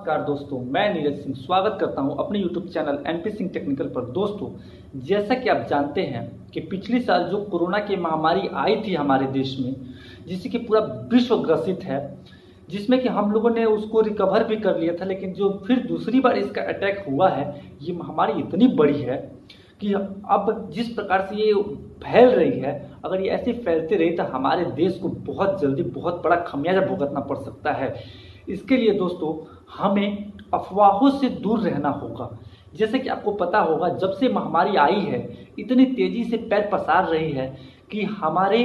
नमस्कार दोस्तों, मैं नीरज सिंह स्वागत करता हूं अपने YouTube channel NP Singh technical पर। दोस्तों, जैसा कि आप जानते हैं कि पिछले साल जो कोरोना की महामारी आई थी हमारे देश में, जिससे कि पूरा विश्व ग्रसित है, जिसमें कि हम लोगों ने उसको रिकवर भी कर लिया था, लेकिन जो फिर दूसरी बार इसका अटैक हुआ है, ये महामारी इतनी बड़ी है कि अब जिस प्रकार से ये फैल रही है, अगर ये ऐसे फैलते रही तो हमारे देश को बहुत जल्दी बहुत बड़ा खमियाजा भुगतना पड़ सकता है। इसके लिए दोस्तों हमें अफवाहों से दूर रहना होगा। जैसे कि आपको पता होगा, जब से महामारी आई है इतनी तेजी से पैर पसार रही है कि हमारे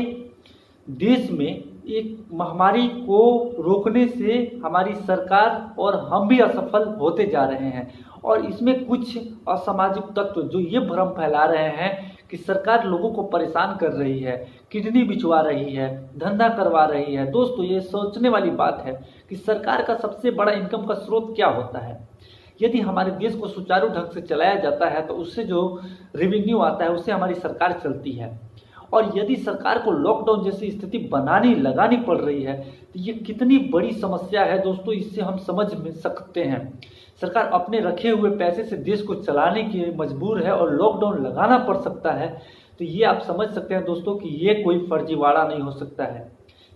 देश में एक महामारी को रोकने से हमारी सरकार और हम भी असफल होते जा रहे हैं। और इसमें कुछ असामाजिक तत्व जो ये भ्रम फैला रहे हैं कि सरकार लोगों को परेशान कर रही है, किडनी बिचवा रही है, धंधा करवा रही है। दोस्तों, ये सोचने वाली बात है कि सरकार का सबसे बड़ा इनकम का स्रोत क्या होता है। यदि हमारे देश को सुचारू ढंग से चलाया जाता है तो उससे जो रेवेन्यू आता है उससे हमारी सरकार चलती है। और यदि सरकार को लॉकडाउन जैसी स्थिति लगानी पड़ रही है तो ये कितनी बड़ी समस्या है दोस्तों, इससे हम समझ में सकते हैं। सरकार अपने रखे हुए पैसे से देश को चलाने के लिए मजबूर है और लॉकडाउन लगाना पड़ सकता है, तो ये आप समझ सकते हैं दोस्तों कि ये कोई फर्जीवाड़ा नहीं हो सकता है।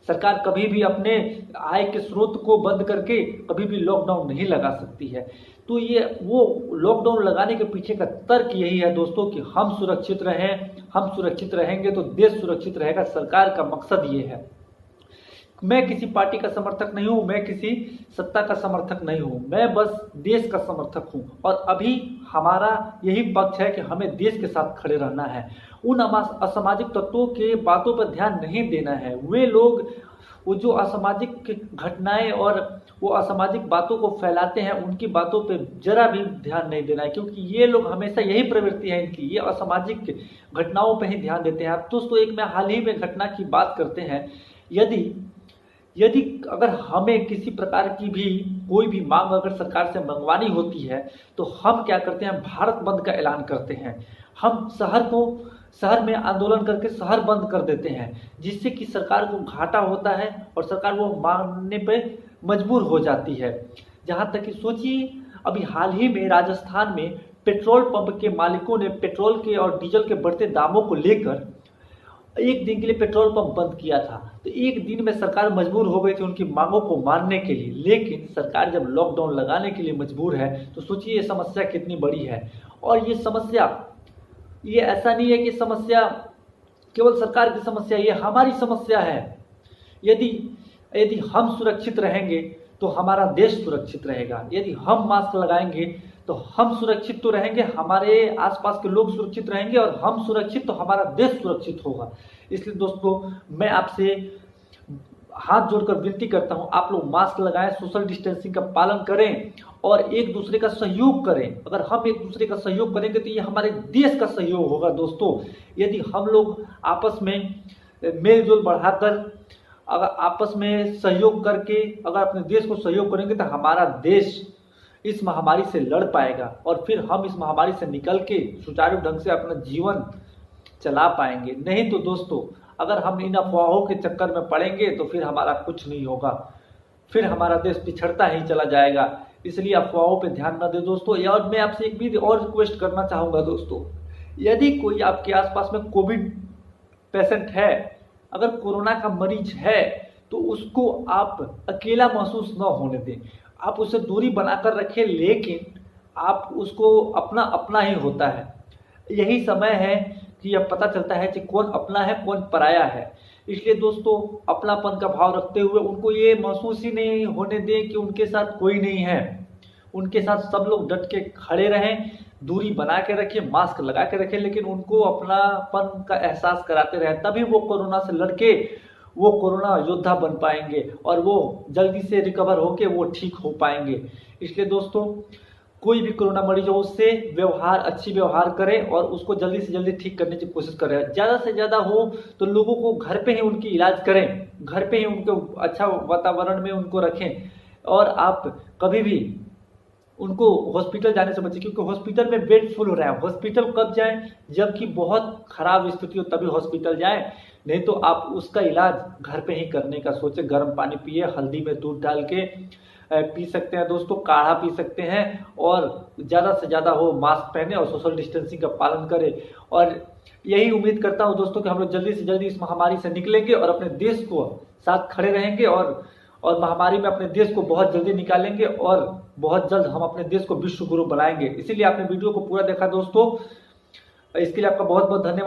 सरकार कभी भी अपने आय के स्रोत को बंद करके कभी भी लॉकडाउन नहीं लगा सकती है। तो ये वो लॉकडाउन लगाने के पीछे का तर्क यही है दोस्तों कि हम सुरक्षित रहें, हम सुरक्षित रहेंगे तो देश सुरक्षित रहेगा। सरकार का मकसद ये है। मैं किसी पार्टी का समर्थक नहीं हूँ, मैं किसी सत्ता का समर्थक नहीं हूँ, मैं बस देश का समर्थक हूँ। और अभी हमारा यही पक्ष है कि हमें देश के साथ खड़े रहना है। उन असामाजिक तत्वों के बातों पर ध्यान नहीं देना है। वे लोग वो जो असामाजिक घटनाएं और वो असामाजिक बातों को फैलाते हैं, उनकी बातों पे जरा भी ध्यान नहीं देना है, क्योंकि ये लोग हमेशा यही प्रवृत्ति है इनकी, ये असामाजिक घटनाओं पे ही ध्यान देते हैं। अब दोस्तों, एक मैं हाल ही में घटना की बात करते हैं। यदि अगर हमें किसी प्रकार की भी कोई भी मांग अगर सरकार से मंगवानी होती है तो हम क्या करते हैं, भारत बंद का ऐलान करते हैं। हम शहर में आंदोलन करके शहर बंद कर देते हैं, जिससे कि सरकार को घाटा होता है और सरकार वो मानने पे मजबूर हो जाती है। जहाँ तक कि सोचिए, अभी हाल ही में राजस्थान में पेट्रोल पंप के मालिकों ने पेट्रोल के और डीजल के बढ़ते दामों को लेकर एक दिन के लिए पेट्रोल पंप बंद किया था। तो एक दिन में सरकार मजबूर हो गई थी उनकी मांगों को मानने के लिए। लेकिन सरकार जब लॉकडाउन लगाने के लिए मजबूर है तो सोचिए ये समस्या कितनी बड़ी है। और ये समस्या, ये ऐसा नहीं है कि समस्या केवल सरकार की समस्या, ये हमारी समस्या है। यदि हम सुरक्षित रहेंगे तो हमारा देश सुरक्षित रहेगा। यदि हम मास्क लगाएंगे तो हम सुरक्षित तो रहेंगे, हमारे आसपास के लोग सुरक्षित रहेंगे, और हम सुरक्षित तो हमारा देश सुरक्षित होगा। इसलिए दोस्तों, मैं आपसे हाथ जोड़कर विनती करता हूं, आप लोग मास्क लगाएं, सोशल डिस्टेंसिंग का पालन करें और एक दूसरे का सहयोग करें। अगर हम एक दूसरे का सहयोग करेंगे तो ये हमारे देश का सहयोग होगा दोस्तों। यदि हम लोग आपस में मेलजोल बढ़ाकर, अगर आपस में सहयोग करके अगर अपने देश को सहयोग करेंगे तो हमारा देश इस महामारी से लड़ पाएगा और फिर हम इस महामारी से निकल के सुचारू ढंग से अपना जीवन चला पाएंगे। नहीं तो दोस्तों, अगर हम इन अफवाहों के चक्कर में पड़ेंगे तो फिर हमारा कुछ नहीं होगा, फिर हमारा देश पिछड़ता ही चला जाएगा। इसलिए अफवाहों पे ध्यान न दें दोस्तों। और मैं आपसे एक भी और रिक्वेस्ट करना चाहूँगा दोस्तों, यदि कोई आपके आसपास में कोविड पेशेंट है, अगर कोरोना का मरीज है, तो उसको आप अकेला महसूस न होने दें। आप उससे दूरी बनाकर रखें, लेकिन आप उसको अपना ही होता है। यही समय है कि अब पता चलता है कि कौन अपना है कौन पराया है। इसलिए दोस्तों, अपनापन का भाव रखते हुए उनको ये महसूस ही नहीं होने दें कि उनके साथ कोई नहीं है। उनके साथ सब लोग डट के खड़े रहें, दूरी बना के रखें, मास्क लगा के रखें, लेकिन उनको अपनापन का एहसास कराते रहें। तभी वो कोरोना से लड़के वो कोरोना योद्धा बन पाएंगे और वो जल्दी से रिकवर होके वो ठीक हो पाएंगे। इसलिए दोस्तों, कोई भी कोरोना मरीज हो उससे अच्छी व्यवहार करें और उसको जल्दी से जल्दी ठीक करने की कोशिश करें। ज़्यादा से ज़्यादा हो तो लोगों को घर पे ही उनकी इलाज करें, घर पे ही उनको अच्छा वातावरण में उनको रखें। और आप कभी भी उनको हॉस्पिटल जाने से बचें, क्योंकि हॉस्पिटल में बेड फुल हो रहा है। हॉस्पिटल कब जाएं, जबकि बहुत खराब स्थिति हो तभी हॉस्पिटल जाएं, नहीं तो आप उसका इलाज घर पे ही करने का सोचें। गर्म पानी पिए, हल्दी में दूध डाल के पी सकते हैं दोस्तों, काढ़ा पी सकते हैं, और ज़्यादा से ज़्यादा हो मास्क पहने और सोशल डिस्टेंसिंग का पालन करें। और यही उम्मीद करता हूं दोस्तों कि हम लोग जल्दी से जल्दी इस महामारी से निकलेंगे और अपने देश को साथ खड़े रहेंगे, और महामारी में अपने देश को बहुत जल्दी निकालेंगे, और बहुत जल्द हम अपने देश को विश्व गुरु बनाएंगे। इसीलिए आपने वीडियो को पूरा देखा दोस्तों, इसके लिए आपका बहुत बहुत धन्यवाद।